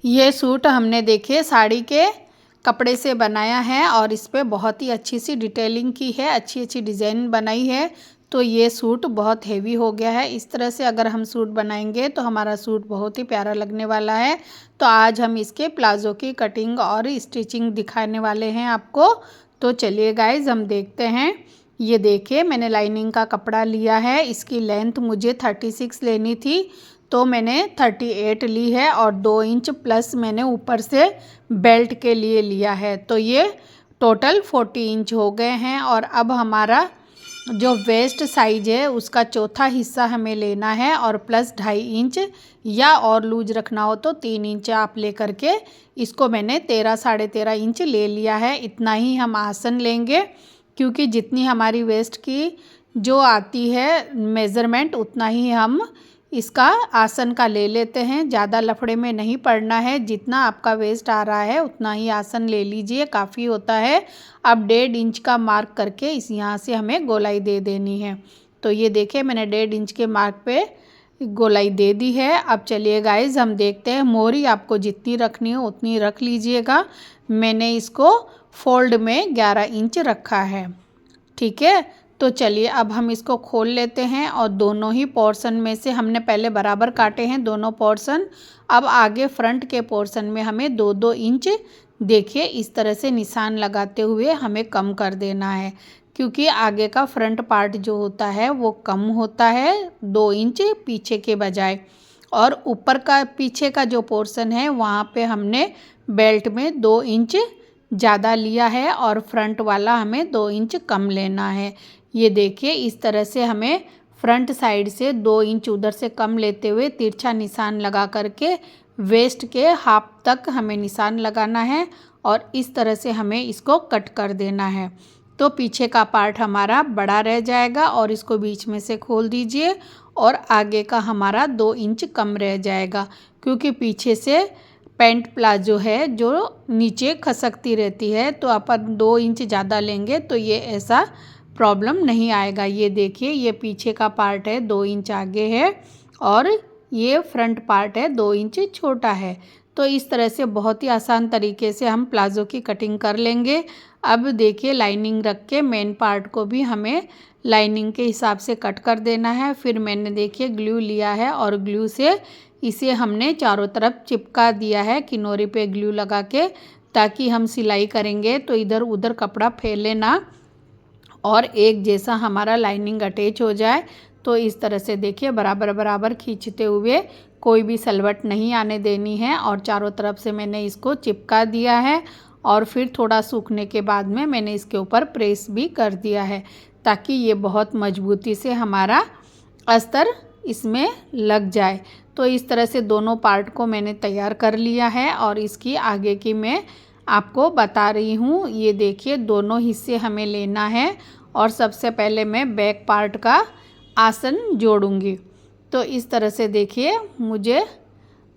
ये सूट हमने देखिए साड़ी के कपड़े से बनाया है और इस पे बहुत ही अच्छी सी डिटेलिंग की है, अच्छी अच्छी डिज़ाइन बनाई है। तो ये सूट बहुत हेवी हो गया है। इस तरह से अगर हम सूट बनाएंगे तो हमारा सूट बहुत ही प्यारा लगने वाला है। तो आज हम इसके प्लाज़ो की कटिंग और स्टिचिंग दिखाने वाले हैं आपको। तो चलिए गाइज हम देखते हैं। ये देखिए मैंने लाइनिंग का कपड़ा लिया है। इसकी लेंथ मुझे 36 लेनी थी, तो मैंने 38 ली है और 2 इंच प्लस मैंने ऊपर से बेल्ट के लिए लिया है। तो ये टोटल 40 इंच हो गए हैं। और अब हमारा जो वेस्ट साइज है उसका चौथा हिस्सा हमें लेना है और प्लस 2.5 इंच या और लूज रखना हो तो 3 इंच आप ले करके इसको मैंने 13 साढ़े 13 इंच ले लिया है। इतना ही हम आसन लेंगे, क्योंकि जितनी हमारी वेस्ट की जो आती है मेज़रमेंट उतना ही हम इसका आसन का ले लेते हैं। ज़्यादा लफड़े में नहीं पड़ना है। जितना आपका वेस्ट आ रहा है उतना ही आसन ले लीजिए, काफ़ी होता है। अब 1.5 इंच का मार्क करके इस यहाँ से हमें गोलाई दे देनी है। तो ये देखिए मैंने 1.5 इंच के मार्क पे गोलाई दे दी है। अब चलिए गाइज हम देखते हैं। मोहरी आपको जितनी रखनी हो उतनी रख लीजिएगा। मैंने इसको फोल्ड में 11 इंच रखा है, ठीक है। तो चलिए अब हम इसको खोल लेते हैं और दोनों ही पोर्शन में से हमने पहले बराबर काटे हैं दोनों पोर्शन। अब आगे फ्रंट के पोर्शन में हमें 2-2 इंच देखिए इस तरह से निशान लगाते हुए हमें कम कर देना है, क्योंकि आगे का फ्रंट पार्ट जो होता है वो कम होता है 2 इंच पीछे के बजाय। और ऊपर का पीछे का जो पोर्शन है वहाँ पे हमने बेल्ट में 2 इंच ज़्यादा लिया है और फ्रंट वाला हमें 2 इंच कम लेना है। ये देखिए इस तरह से हमें फ्रंट साइड से 2 इंच उधर से कम लेते हुए तिरछा निशान लगा करके वेस्ट के हाफ तक हमें निशान लगाना है और इस तरह से हमें इसको कट कर देना है। तो पीछे का पार्ट हमारा बड़ा रह जाएगा और इसको बीच में से खोल दीजिए और आगे का हमारा 2 इंच कम रह जाएगा, क्योंकि पीछे से पैंट प्लाजो है जो नीचे खसकती रहती है। तो अपन 2 इंच ज़्यादा लेंगे तो ये ऐसा प्रॉब्लम नहीं आएगा। ये देखिए ये पीछे का पार्ट है 2 इंच आगे है और ये फ्रंट पार्ट है 2 इंच छोटा है। तो इस तरह से बहुत ही आसान तरीके से हम प्लाज़ो की कटिंग कर लेंगे। अब देखिए लाइनिंग रख के मेन पार्ट को भी हमें लाइनिंग के हिसाब से कट कर देना है। फिर मैंने देखिए ग्लू लिया है और ग्लू से इसे हमने चारों तरफ चिपका दिया है किनारे पे ग्लू लगा के, ताकि हम सिलाई करेंगे तो इधर उधर कपड़ा फैले ना और एक जैसा हमारा लाइनिंग अटैच हो जाए। तो इस तरह से देखिए बराबर बराबर खींचते हुए कोई भी सलवट नहीं आने देनी है और चारों तरफ से मैंने इसको चिपका दिया है। और फिर थोड़ा सूखने के बाद में मैंने इसके ऊपर प्रेस भी कर दिया है, ताकि ये बहुत मजबूती से हमारा अस्तर इसमें लग जाए। तो इस तरह से दोनों पार्ट को मैंने तैयार कर लिया है और इसकी आगे की मैं आपको बता रही हूँ। ये देखिए दोनों हिस्से हमें लेना है और सबसे पहले मैं बैक पार्ट का आसन जोड़ूंगी। तो इस तरह से देखिए मुझे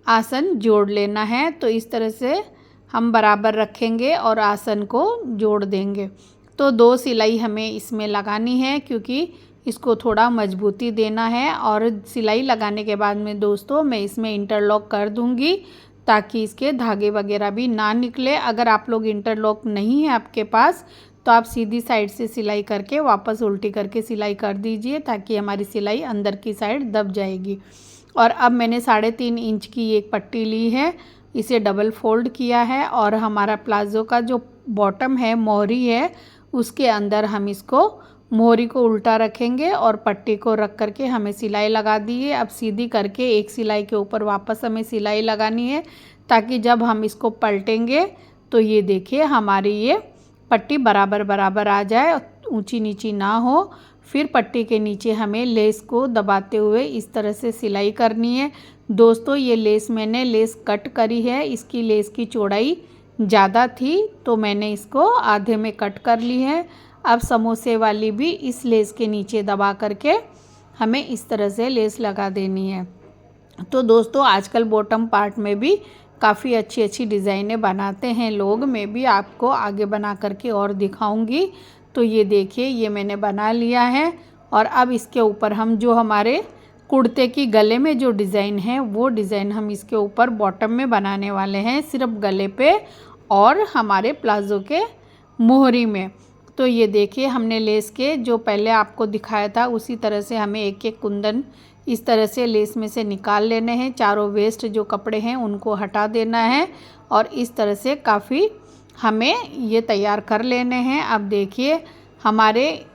आसन जोड़ लेना है। तो इस तरह से हम बराबर रखेंगे और आसन को जोड़ देंगे। तो 2 सिलाई हमें इसमें लगानी है, क्योंकि इसको थोड़ा मजबूती देना है। और सिलाई लगाने के बाद में दोस्तों मैं इसमें इंटरलॉक कर दूंगी, ताकि इसके धागे वगैरह भी ना निकले। अगर आप लोग इंटरलॉक नहीं है आपके पास तो आप सीधी साइड से सिलाई करके वापस उल्टी करके सिलाई कर दीजिए, ताकि हमारी सिलाई अंदर की साइड दब जाएगी। और अब मैंने 3.5 इंच की एक पट्टी ली है, इसे डबल फोल्ड किया है और हमारा प्लाज़ो का जो बॉटम है मोहरी है उसके अंदर हम इसको मोहरी को उल्टा रखेंगे और पट्टी को रख करके हमें सिलाई लगा दी है। अब सीधी करके एक सिलाई के ऊपर वापस हमें सिलाई लगानी है, ताकि जब हम इसको पलटेंगे तो ये देखिए हमारी ये पट्टी बराबर बराबर आ जाए, ऊंची नीची ना हो। फिर पट्टी के नीचे हमें लेस को दबाते हुए इस तरह से सिलाई करनी है। दोस्तों ये लेस मैंने लेस कट करी है, इसकी लेस की चौड़ाई ज़्यादा थी तो मैंने इसको आधे में कट कर ली है। अब समोसे वाली भी इस लेस के नीचे दबा करके हमें इस तरह से लेस लगा देनी है। तो दोस्तों आजकल बॉटम पार्ट में भी काफ़ी अच्छी अच्छी डिज़ाइनें बनाते हैं लोग। मैं भी आपको आगे बना करके और दिखाऊंगी। तो ये देखिए ये मैंने बना लिया है और अब इसके ऊपर हम जो हमारे कुर्ते की गले में जो डिज़ाइन है वो डिज़ाइन हम इसके ऊपर बॉटम में बनाने वाले हैं, सिर्फ गले पे और हमारे प्लाज़ो के मोहरी में। तो ये देखिए हमने लेस के जो पहले आपको दिखाया था उसी तरह से हमें एक एक कुंदन इस तरह से लेस में से निकाल लेने हैं। चारों वेस्ट जो कपड़े हैं उनको हटा देना है और इस तरह से काफ़ी हमें ये तैयार कर लेने हैं। अब देखिए हमारे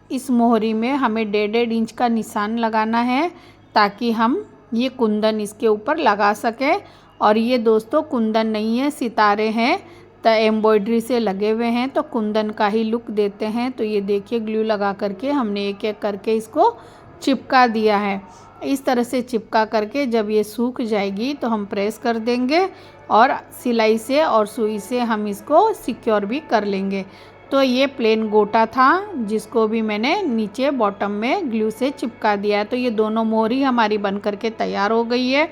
इस मोहरी में हमें 1.5 इंच का निशान लगाना है ताकि हम ये कुंदन इसके ऊपर लगा सकें। और ये दोस्तों कुंदन नहीं है, सितारे हैं, तो एम्ब्रॉयडरी से लगे हुए हैं, तो कुंदन का ही लुक देते हैं। तो ये देखिए ग्लू लगा करके हमने एक एक करके इसको चिपका दिया है। इस तरह से चिपका करके जब ये सूख जाएगी तो हम प्रेस कर देंगे और सिलाई से और सुई से हम इसको सिक्योर भी कर लेंगे। तो ये प्लेन गोटा था जिसको भी मैंने नीचे बॉटम में ग्लू से चिपका दिया है। तो ये दोनों मोहरी हमारी बन करके तैयार हो गई है।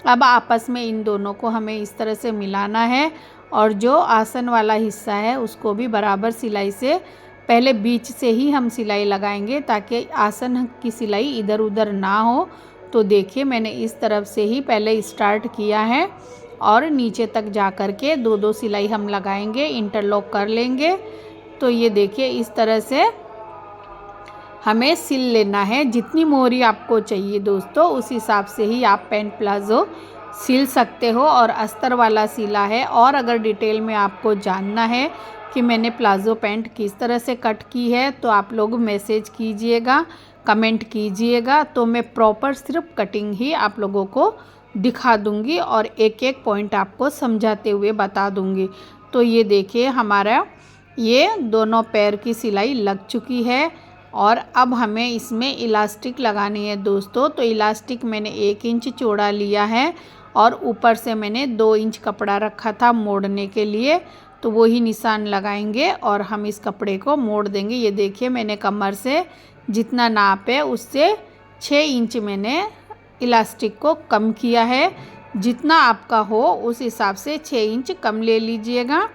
अब आपस में इन दोनों को हमें इस तरह से मिलाना है और जो आसन वाला हिस्सा है उसको भी बराबर सिलाई से पहले बीच से ही हम सिलाई लगाएंगे ताकि आसन की सिलाई इधर उधर ना हो। तो देखिए मैंने इस तरफ से ही पहले स्टार्ट किया है और नीचे तक जा कर के 2-2 सिलाई हम लगाएंगे, इंटरलॉक कर लेंगे। तो ये देखिए इस तरह से हमें सिल लेना है। जितनी मोहरी आपको चाहिए दोस्तों उस हिसाब से ही आप पैंट प्लाज़ो सिल सकते हो और अस्तर वाला सिला है। और अगर डिटेल में आपको जानना है कि मैंने प्लाज़ो पैंट किस तरह से कट की है तो आप लोग मैसेज कीजिएगा, कमेंट कीजिएगा, तो मैं प्रॉपर सिर्फ कटिंग ही आप लोगों को दिखा दूंगी और एक एक पॉइंट आपको समझाते हुए बता दूंगी। तो ये देखिए हमारा ये दोनों पैर की सिलाई लग चुकी है और अब हमें इसमें इलास्टिक लगानी है दोस्तों। तो इलास्टिक मैंने 1 इंच चौड़ा लिया है और ऊपर से मैंने 2 इंच कपड़ा रखा था मोड़ने के लिए, तो वही निशान लगाएंगे और हम इस कपड़े को मोड़ देंगे। ये देखिए मैंने कमर से जितना नाप है उससे 6 इंच मैंने इलास्टिक को कम किया है। जितना आपका हो उस हिसाब से 6 इंच कम ले लीजिएगा।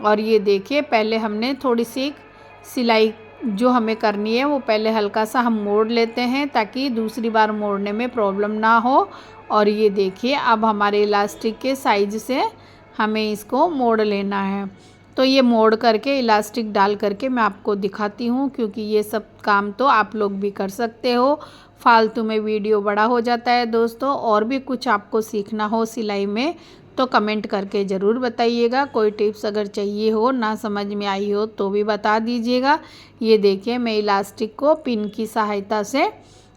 और ये देखिए पहले हमने थोड़ी सी सिलाई जो हमें करनी है वो पहले हल्का सा हम मोड़ लेते हैं ताकि दूसरी बार मोड़ने में प्रॉब्लम ना हो। और ये देखिए अब हमारे इलास्टिक के साइज से हमें इसको मोड़ लेना है। तो ये मोड़ करके इलास्टिक डाल करके मैं आपको दिखाती हूँ, क्योंकि ये सब काम तो आप लोग भी कर सकते हो। फालतू में वीडियो बड़ा हो जाता है दोस्तों। और भी कुछ आपको सीखना हो सिलाई में तो कमेंट करके ज़रूर बताइएगा। कोई टिप्स अगर चाहिए हो, ना समझ में आई हो तो भी बता दीजिएगा। ये देखिए मैं इलास्टिक को पिन की सहायता से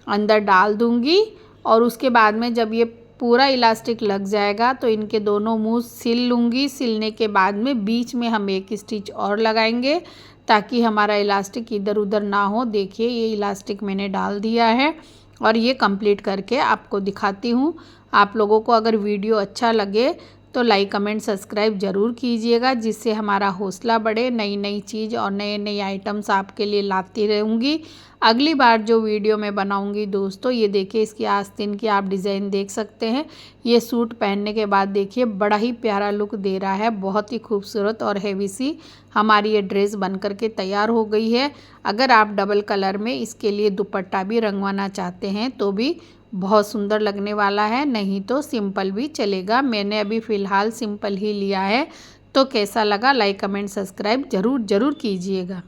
अंदर डाल दूँगी और उसके बाद में जब ये पूरा इलास्टिक लग जाएगा तो इनके दोनों मुंह सिल लूँगी। सिलने के बाद में बीच में हम एक स्टिच और लगाएंगे ताकि हमारा इलास्टिक इधर उधर ना हो। देखिए ये इलास्टिक मैंने डाल दिया है और ये कंप्लीट करके आपको दिखाती हूँ। आप लोगों को अगर वीडियो अच्छा लगे तो लाइक कमेंट सब्सक्राइब ज़रूर कीजिएगा, जिससे हमारा हौसला बढ़े। नई नई चीज़ और नए नए आइटम्स आपके लिए लाती रहूँगी। अगली बार जो वीडियो मैं बनाऊँगी दोस्तों, ये देखिए इसकी आस्तीन की आप डिज़ाइन देख सकते हैं। ये सूट पहनने के बाद देखिए बड़ा ही प्यारा लुक दे रहा है, बहुत ही खूबसूरत और हैवी सी हमारी ये ड्रेस बन करके तैयार हो गई है। अगर आप डबल कलर में इसके लिए दुपट्टा भी रंगवाना चाहते हैं तो भी बहुत सुंदर लगने वाला है, नहीं तो सिंपल भी चलेगा। मैंने अभी फ़िलहाल सिंपल ही लिया है। तो कैसा लगा लाइक कमेंट सब्सक्राइब ज़रूर कीजिएगा।